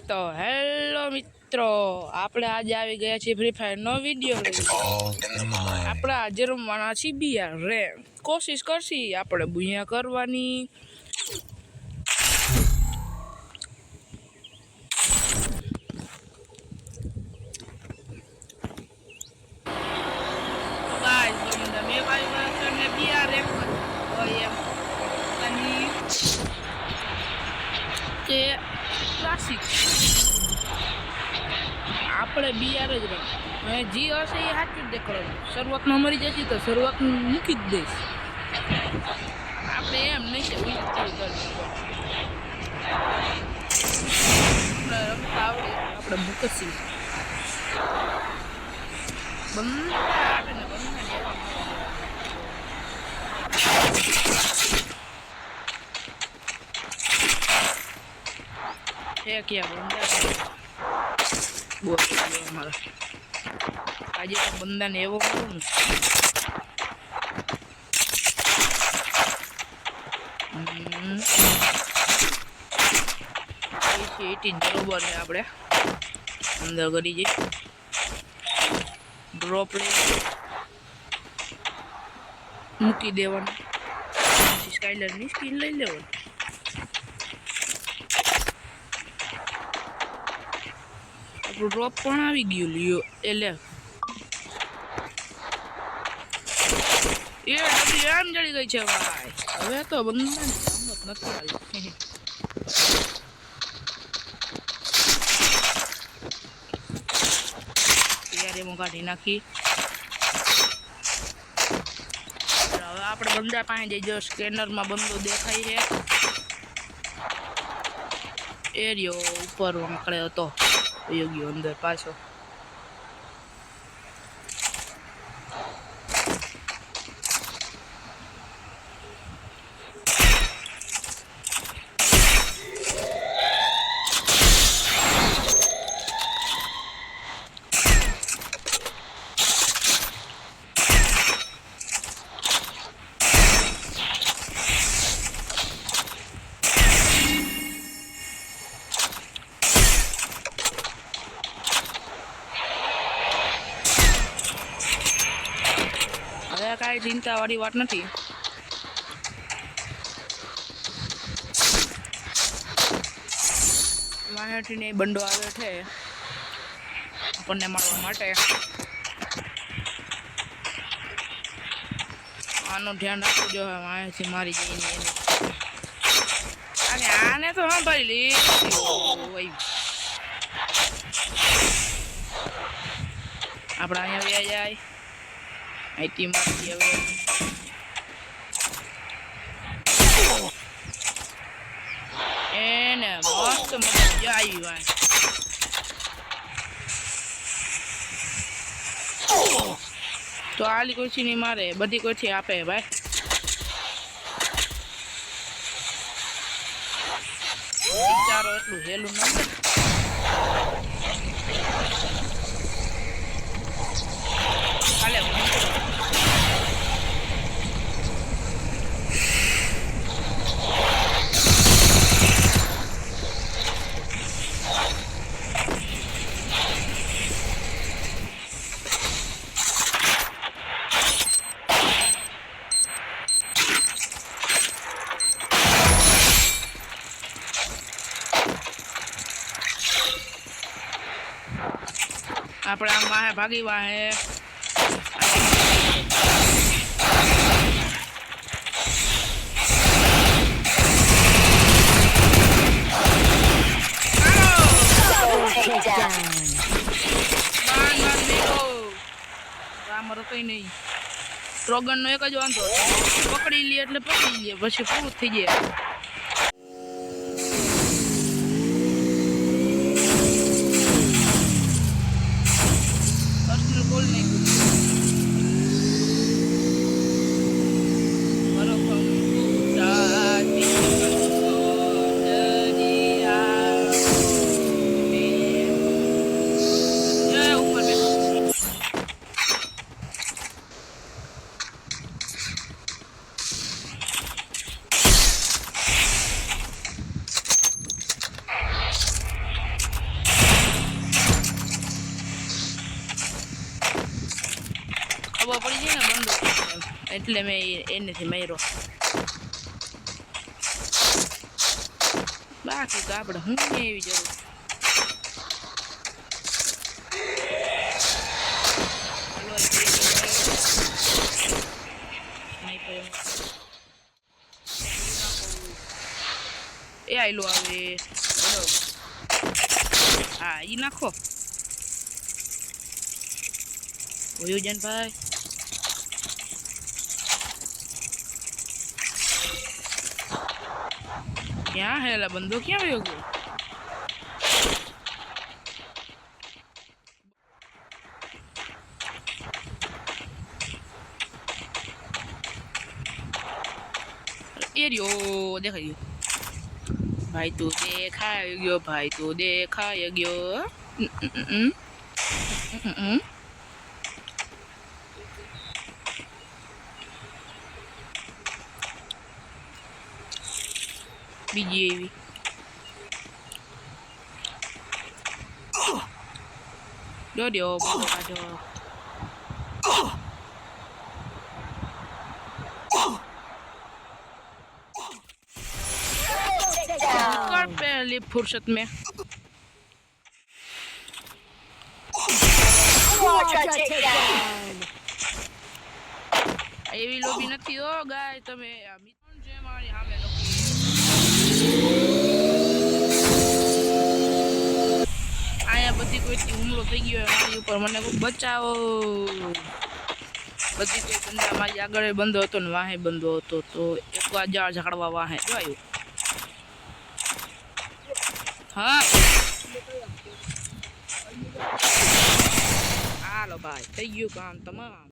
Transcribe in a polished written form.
તો હેલો મિત્રો, આપણે આજે આવી ગયા છીએ ફ્રી ફાયર નો વિડીયો લઈને। આપણે આજે રમવાના છીએ બિયાર રે। કોશિશ કરશી આપણે બુયા કરવાની। ગાઈસ તમને મે ભાઈ વાસને બિયાર એક હોય એમ અને કે ક્લાસિક આપણે બિયાર જ રમ અને જી હશે એ સાચું જ દેખાડવાનું। શરૂઆતમાં મરી જશે તો શરૂઆત મૂકી જ દઈશ। આપણે એમ નહીં કે વિચાર રમતા આવડે આપણે મૂકશી બંધ આવે ને બંધ છે ક્યાં બંધ બોલ મારા આજે તો બંદાને એવો કરું ને બરોબર છે। આપણે અંદર કરી જઈએ ડ્રોપ લઈ મૂકી દેવાનું પછી સ્કાયલરની સ્કીન લઈ લેવાનું। આપણું ડ્રોપ પણ આવી ગયું લ્યો એટલે એ ડબલી આમ જડી ગઈ છે ભાઈ। હવે તો બંધાને કામ જ નથી આવી। કાઢી નાખી। હવે આપણે બંદા પાસે જઈજો। સ્કેનરમાં બંદો દેખાય છે એરિયો ઉપર વાંકડે હતો યોગ્ય અંદર પાછો। કાંઈ ચિંતાવાળી વાત નથી। માહિતીને બંડો આવે છે આપણને મારવા માટે। આનું ધ્યાન રાખવું જોઈએ માહિતી મારી જઈને અને આને તો હા ભાઈ લે આપણે અહીંયા વ્યા જાય આઈટી મારી હવે એને મસ્ત મજા આવી ભાઈ। તો આલી કોઈ નહીં મારે બધી કોઈ આપે ભાઈ। વિચારો એટલું હેલું નથી। હાલે આપણે આમ વાહે ભાગી વાહે આમાં કઈ નહીં। ટ્રોગન નો એક જ વાંધો પકડી લે એટલે પકડી લે પછી પૂરું થઈ જાય। ખબર પડી જાય ને બંદૂક એટલે મેં એનેથી માર્યો. બાકી તો આપણે હું એવી જરૂર એ આયલો આવે. હા ઈ નાખો ઓયોજન ભાઈ. ક્યાં હેલા બંદો ક્યાં વયો ગયો? એરિયો દેખાઈ ગયો. ભાઈ તું દેખાઈ ગયો, ભાઈ તું દેખાઈ ગયો. બીજી એવી દોડ્યો બધો કાઢો. कर पहली फुर्सत में એવી લોબી નથી હો ગાય. તમે મિથુન છે મારી સામે આયા બધી કોઈથી હુમલો થઈ ગયો મારી ઉપર. મને કોઈ બચાવો. બધી કોઈ બંદા મારી આગળ બંધો હતો ને વાહે બંધો હતો તો એક વાર જાળ ઝાડવા વાહે જોયું. હા હાલો ભાઈ થઈ ગયું કામ તમામ.